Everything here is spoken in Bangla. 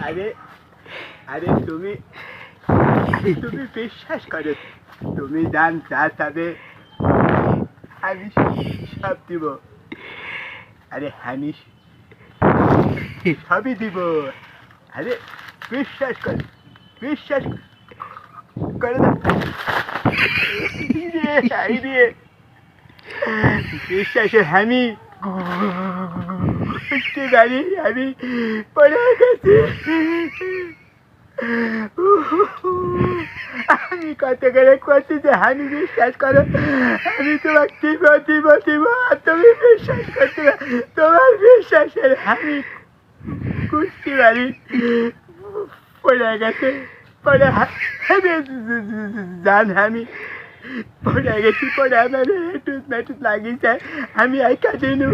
আরে আরে তুমি তুমি বিশ্বাস করো, তুমি জান যা চাবে আমি সব দিব। আরে আমি সবই দিব। আরে বিশ্বাস কর, বিশ্বাস করে না। বিশ্বাসে আমি বুঝতে পারি আমি পড়ে গেছি। আমি কত করে করছি যে আমি বিশ্বাস করো, আমি তোমাকে দিব দিব দিব, আর তুমি বিশ্বাস করতে না। তোমার বিশ্বাসের আমি বুঝতে পারি পড়ে গেছে, পড়ে জান আমি পড়ে গেছি, পড়ে আমার হেঁটুত মেটুত লাগিয়েছে, আমি আই কাটিনু।